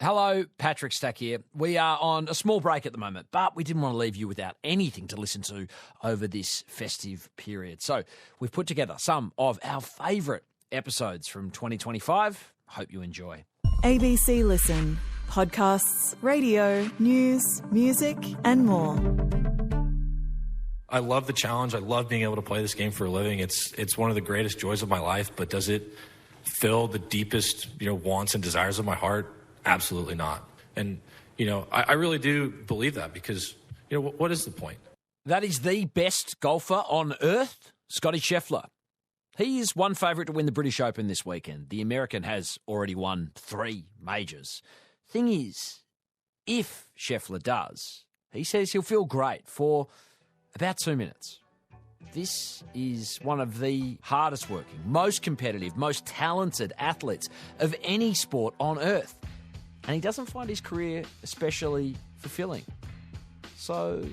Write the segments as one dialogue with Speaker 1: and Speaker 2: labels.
Speaker 1: Hello, Patrick Stack here. We are on a small break at the moment, but we didn't want to leave you without anything to listen to over this festive period. So we've put together some of our favourite episodes from 2025. Hope you enjoy.
Speaker 2: ABC Listen. Podcasts, radio, news, music and more.
Speaker 3: I love the challenge. I love being able to play this game for a living. It's one of the greatest joys of my life, but does it fill the deepest, wants and desires of my heart? Absolutely not. And, I really do believe that because, what is the point?
Speaker 1: That is the best golfer on earth, Scottie Scheffler. He is one favourite to win the British Open this weekend. The American has already won 3 majors. Thing is, if Scheffler does, he says he'll feel great for about 2 minutes. This is one of the hardest working, most competitive, most talented athletes of any sport on earth. And he doesn't find his career especially fulfilling. So,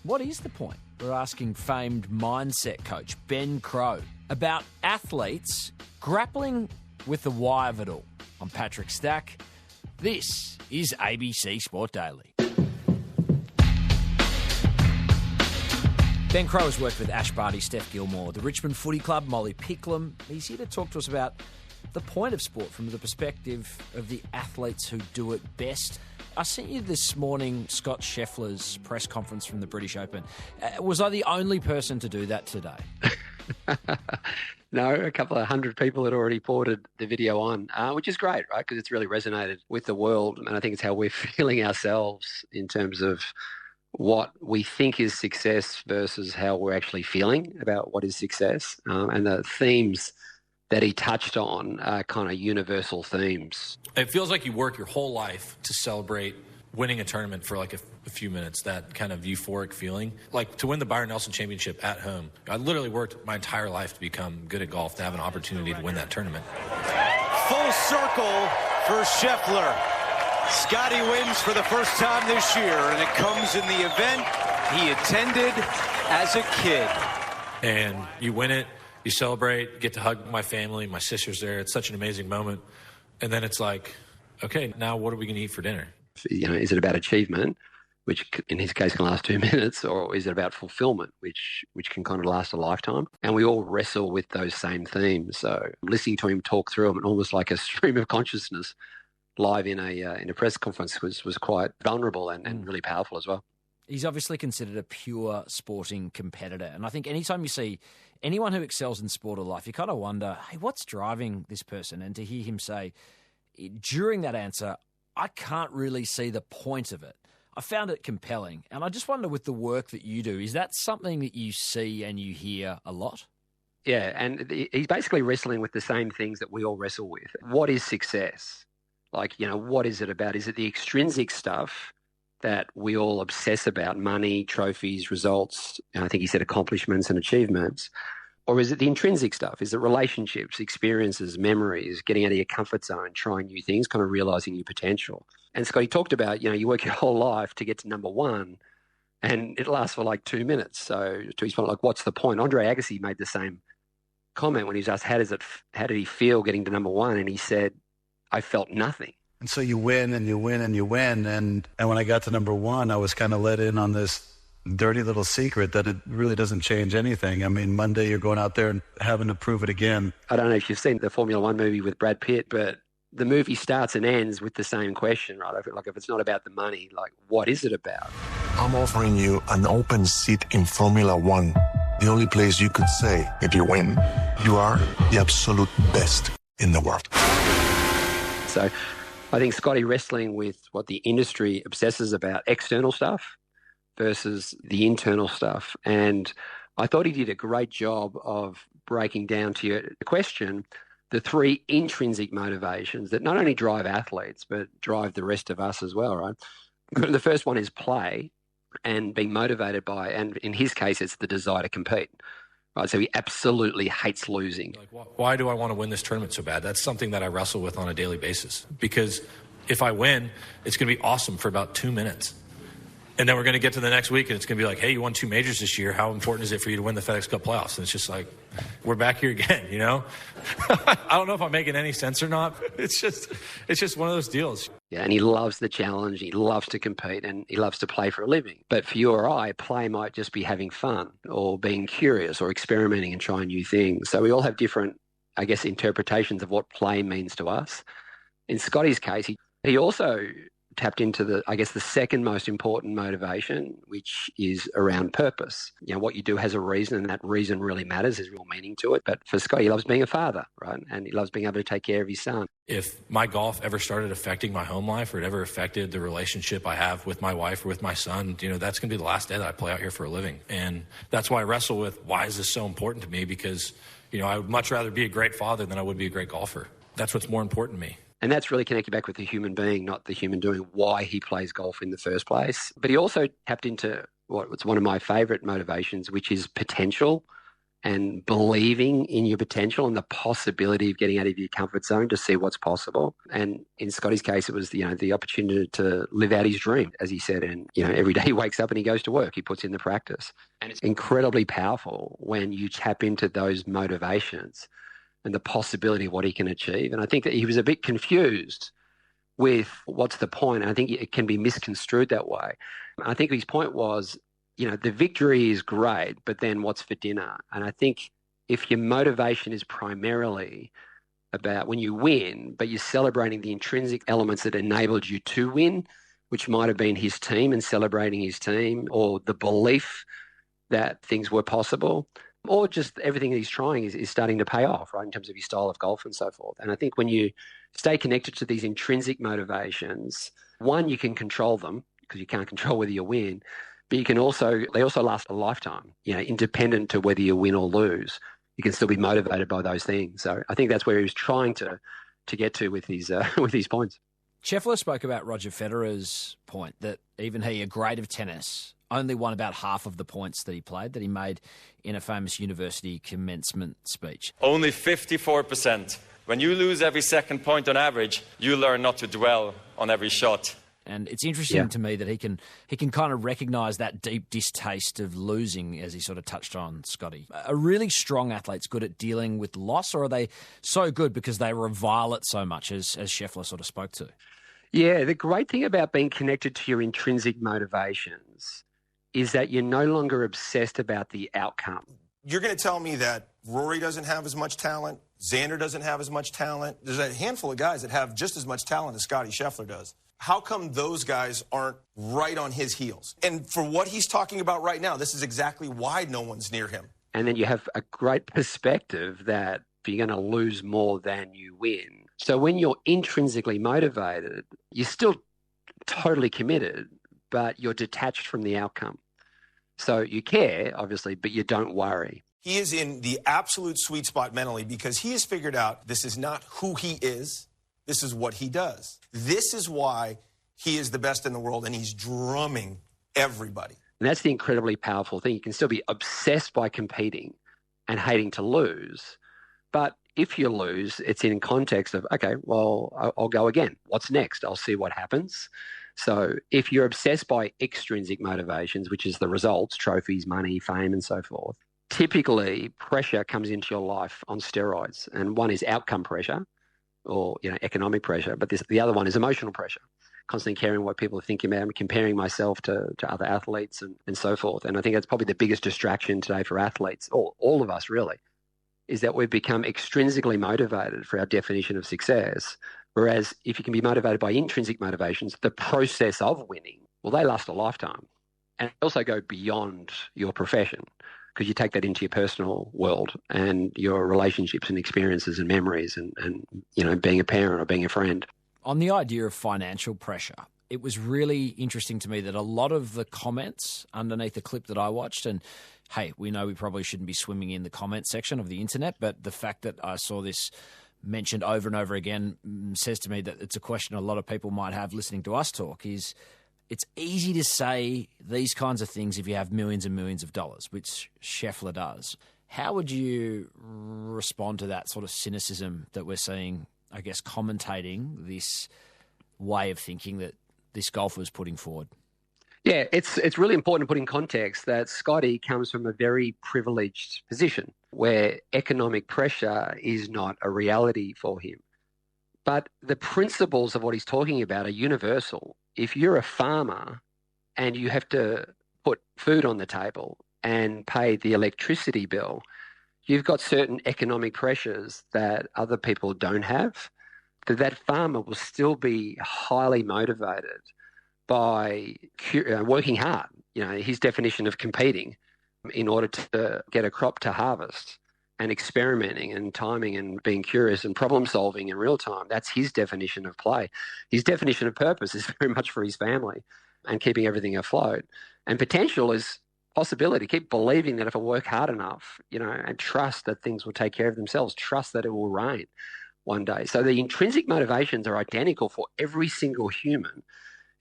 Speaker 1: what is the point? We're asking famed mindset coach Ben Crowe about athletes grappling with the why of it all. I'm Patrick Stack. This is ABC Sport Daily. Ben Crowe has worked with Ash Barty, Steph Gilmore, the Richmond Footy Club, Molly Picklum. He's here to talk to us about the point of sport from the perspective of the athletes who do it best. I sent you this morning Scott Scheffler's press conference from the British Open. Was I the only person to do that today?
Speaker 4: No, a couple of hundred people had already forwarded the video on, which is great, right? Because it's really resonated with the world. And I think it's how we're feeling ourselves in terms of what we think is success versus how we're actually feeling about what is success. And the themes that he touched on are kind of universal themes.
Speaker 3: It feels like you work your whole life to celebrate winning a tournament for like a few minutes, that kind of euphoric feeling. Like to win the Byron Nelson Championship at home, I literally worked my entire life to become good at golf, to have an opportunity to win that tournament.
Speaker 5: Full circle for Scheffler. Scottie wins for the first time this year, and it comes in the event he attended as a kid.
Speaker 3: And you win it, you celebrate, get to hug my family, my sister's there. It's such an amazing moment. And then it's like, okay, now what are we going to eat for dinner?
Speaker 4: Is it about achievement, which in his case can last 2 minutes, or is it about fulfillment, which can kind of last a lifetime? And we all wrestle with those same themes. So listening to him talk through them, and almost like a stream of consciousness live in a press conference was quite vulnerable and really powerful as well.
Speaker 1: He's obviously considered a pure sporting competitor. And I think anytime you see anyone who excels in sport or life, you kind of wonder, hey, what's driving this person? And to hear him say during that answer, I can't really see the point of it. I found it compelling. And I just wonder, with the work that you do, is that something that you see and you hear a lot?
Speaker 4: Yeah, and he's basically wrestling with the same things that we all wrestle with. What is success? Like, what is it about? Is it the extrinsic stuff that we all obsess about, money, trophies, results, and I think he said accomplishments and achievements? Or is it the intrinsic stuff? Is it relationships, experiences, memories, getting out of your comfort zone, trying new things, kind of realizing your potential? And Scotty talked about, you work your whole life to get to number one, and it lasts for like 2 minutes. So to his point, like, what's the point? Andre Agassi made the same comment when he was asked, how did he feel getting to number one? And he said, I felt nothing.
Speaker 6: And so you win and you win and you win. And when I got to number one, I was kind of let in on this dirty little secret that it really doesn't change anything. I mean, Monday you're going out there and having to prove it again.
Speaker 4: I don't know if you've seen the Formula One movie with Brad Pitt, but the movie starts and ends with the same question, right? I feel like if it's not about the money, like, what is it about?
Speaker 7: I'm offering you an open seat in Formula One. The only place you could say, if you win, you are the absolute best in the world.
Speaker 4: So I think Scotty wrestling with what the industry obsesses about, external stuff versus the internal stuff. And I thought he did a great job of breaking down to your question the 3 intrinsic motivations that not only drive athletes, but drive the rest of us as well, right? The first one is play and being motivated by, and in his case, it's the desire to compete. Right, so he absolutely hates losing.
Speaker 3: Like, why do I want to win this tournament so bad? That's something that I wrestle with on a daily basis. Because if I win, it's going to be awesome for about 2 minutes. And then we're going to get to the next week, and it's going to be like, hey, you won 2 majors this year. How important is it for you to win the FedEx Cup playoffs? And it's just like, we're back here again, you know? I don't know if I'm making any sense or not. It's just one of those deals.
Speaker 4: Yeah, and he loves the challenge. He loves to compete, and he loves to play for a living. But for you or I, play might just be having fun or being curious or experimenting and trying new things. So we all have different, I guess, interpretations of what play means to us. In Scottie's case, he also tapped into the second most important motivation, which is around purpose. You know, what you do has a reason, and that reason really matters. There's real meaning to it. But for Scottie, he loves being a father, right? And he loves being able to take care of his son.
Speaker 3: If my golf ever started affecting my home life, or it ever affected the relationship I have with my wife or with my son, you know, that's going to be the last day that I play out here for a living. And that's why I wrestle with, why is this so important to me? Because, you know, I would much rather be a great father than I would be a great golfer. That's what's more important to me.
Speaker 4: And that's really connected back with the human being, not the human doing, why he plays golf in the first place. But he also tapped into what's one of my favorite motivations, which is potential and believing in your potential and the possibility of getting out of your comfort zone to see what's possible. And in Scottie's case, it was, you know, the opportunity to live out his dream, as he said. And, you know, every day he wakes up and he goes to work, he puts in the practice. And it's incredibly powerful when you tap into those motivations and the possibility of what he can achieve. And I think that he was a bit confused with what's the point. And I think it can be misconstrued that way. I think his point was, you know, the victory is great, but then what's for dinner? And I think if your motivation is primarily about when you win, but you're celebrating the intrinsic elements that enabled you to win, which might have been his team and celebrating his team, or the belief that things were possible, or just everything that he's trying is starting to pay off, right, in terms of his style of golf and so forth. And I think when you stay connected to these intrinsic motivations, one, you can control them because you can't control whether you win, but they also last a lifetime, you know, independent to whether you win or lose. You can still be motivated by those things. So I think that's where he was trying to get to with his points.
Speaker 1: Scheffler spoke about Roger Federer's point that even he, a great of tennis, only won about half of the points that he played, that he made in a famous university commencement speech.
Speaker 8: Only 54%. When you lose every second point on average, you learn not to dwell on every shot.
Speaker 1: And it's interesting to me that he can kind of recognise that deep distaste of losing, as he sort of touched on, Scottie. Are really strong athletes good at dealing with loss, or are they so good because they revile it so much, as Scheffler sort of spoke to?
Speaker 4: Yeah, the great thing about being connected to your intrinsic motivations is that you're no longer obsessed about the outcome.
Speaker 9: You're going to tell me that Rory doesn't have as much talent, Xander doesn't have as much talent. There's a handful of guys that have just as much talent as Scottie Scheffler does. How come those guys aren't right on his heels? And for what he's talking about right now, this is exactly why no one's near him.
Speaker 4: And then you have a great perspective that you're going to lose more than you win. So when you're intrinsically motivated, you're still totally committed, but you're detached from the outcome. So you care, obviously, but you don't worry.
Speaker 9: He is in the absolute sweet spot mentally because he has figured out this is not who he is. This is what he does. This is why he is the best in the world, and he's drumming everybody.
Speaker 4: And that's the incredibly powerful thing. You can still be obsessed by competing and hating to lose. But if you lose, it's in context of, okay, well, I'll go again. What's next? I'll see what happens. So if you're obsessed by extrinsic motivations, which is the results, trophies, money, fame, and so forth, typically pressure comes into your life on steroids. And one is outcome pressure or, you know, economic pressure, but the other one is emotional pressure, constantly caring what people are thinking about, comparing myself to other athletes and so forth. And I think that's probably the biggest distraction today for athletes, or all of us really, is that we've become extrinsically motivated for our definition of success. Whereas if you can be motivated by intrinsic motivations, the process of winning, well, they last a lifetime. And also go beyond your profession because you take that into your personal world and your relationships and experiences and memories and you know, being a parent or being a friend.
Speaker 1: On the idea of financial pressure, it was really interesting to me that a lot of the comments underneath the clip that I watched, and hey, we know we probably shouldn't be swimming in the comment section of the internet, but the fact that I saw this mentioned over and over again says to me that it's a question a lot of people might have listening to us talk is, it's easy to say these kinds of things if you have millions and millions of dollars, which Scheffler does. How would you respond to that sort of cynicism that we're seeing, I guess, commentating this way of thinking that this golfer is putting forward?
Speaker 4: Yeah, it's really important to put in context that Scottie comes from a very privileged position where economic pressure is not a reality for him. But the principles of what he's talking about are universal. If you're a farmer and you have to put food on the table and pay the electricity bill, you've got certain economic pressures that other people don't have. That farmer will still be highly motivated by working hard. His definition of competing in order to get a crop to harvest, and experimenting and timing and being curious and problem solving in real time. That's his definition of play. His definition of purpose is very much for his family and keeping everything afloat. And potential is possibility. Keep believing that if I work hard enough, and trust that things will take care of themselves, trust that it will rain one day. So the intrinsic motivations are identical for every single human.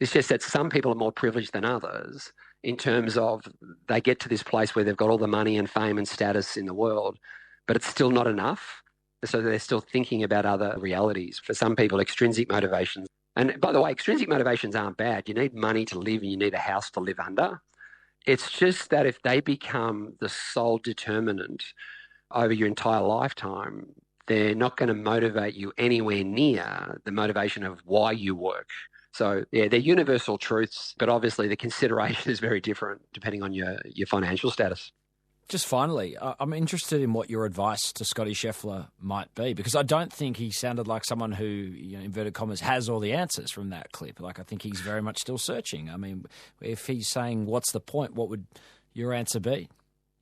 Speaker 4: It's just that some people are more privileged than others in terms of they get to this place where they've got all the money and fame and status in the world, but it's still not enough. So they're still thinking about other realities. For some people, extrinsic motivations. And by the way, extrinsic motivations aren't bad. You need money to live and you need a house to live under. It's just that if they become the sole determinant over your entire lifetime, they're not going to motivate you anywhere near the motivation of why you work. So, yeah, they're universal truths, but obviously the consideration is very different depending on your financial status.
Speaker 1: Just finally, I'm interested in what your advice to Scottie Scheffler might be, because I don't think he sounded like someone who, inverted commas, has all the answers from that clip. I think he's very much still searching. I mean, if he's saying, what's the point, what would your answer be?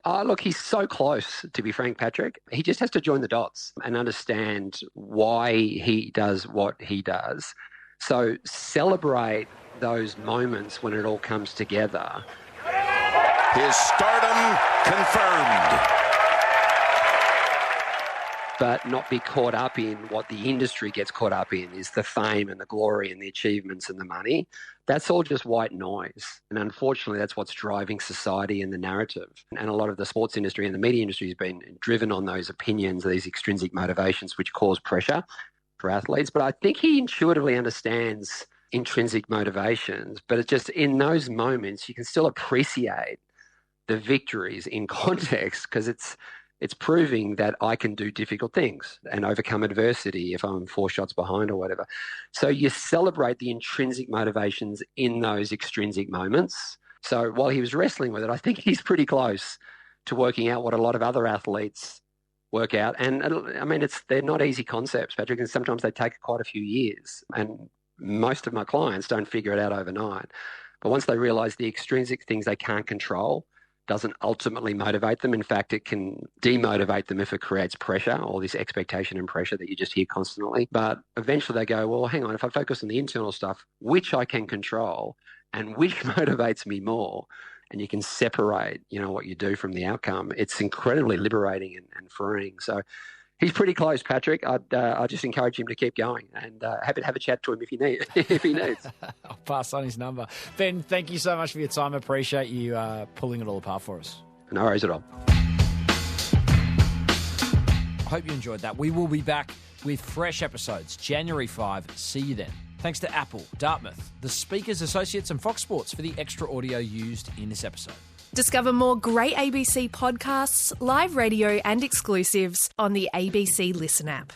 Speaker 4: Look, he's so close, to be frank, Patrick. He just has to join the dots and understand why he does what he does. So celebrate those moments when it all comes together.
Speaker 5: His stardom confirmed.
Speaker 4: But not be caught up in what the industry gets caught up in, is the fame and the glory and the achievements and the money. That's all just white noise. And unfortunately, that's what's driving society and the narrative. And a lot of the sports industry and the media industry has been driven on those opinions, these extrinsic motivations, which cause pressure for athletes. But I think he intuitively understands intrinsic motivations, but it's just in those moments you can still appreciate the victories in context, because it's proving that I can do difficult things and overcome adversity if I'm 4 shots behind or whatever. So you celebrate the intrinsic motivations in those extrinsic moments. So while he was wrestling with it, I think he's pretty close to working out what a lot of other athletes work out. And I mean, they're not easy concepts, Patrick, and sometimes they take quite a few years. And most of my clients don't figure it out overnight. But once they realize the extrinsic things they can't control doesn't ultimately motivate them. In fact, it can demotivate them if it creates pressure or this expectation and pressure that you just hear constantly. But eventually they go, well, hang on, if I focus on the internal stuff, which I can control and which motivates me more, and you can separate, what you do from the outcome, it's incredibly liberating and freeing. So he's pretty close, Patrick. I'd just encourage him to keep going, and happy to have a chat to him if he needs.
Speaker 1: I'll pass on his number. Ben, thank you so much for your time. I appreciate you pulling it all apart for us.
Speaker 4: No worries at all.
Speaker 1: I hope you enjoyed that. We will be back with fresh episodes January 5. See you then. Thanks to Apple, Dartmouth, the Speakers Associates and Fox Sports for the extra audio used in this episode.
Speaker 10: Discover more great ABC podcasts, live radio and exclusives on the ABC Listen app.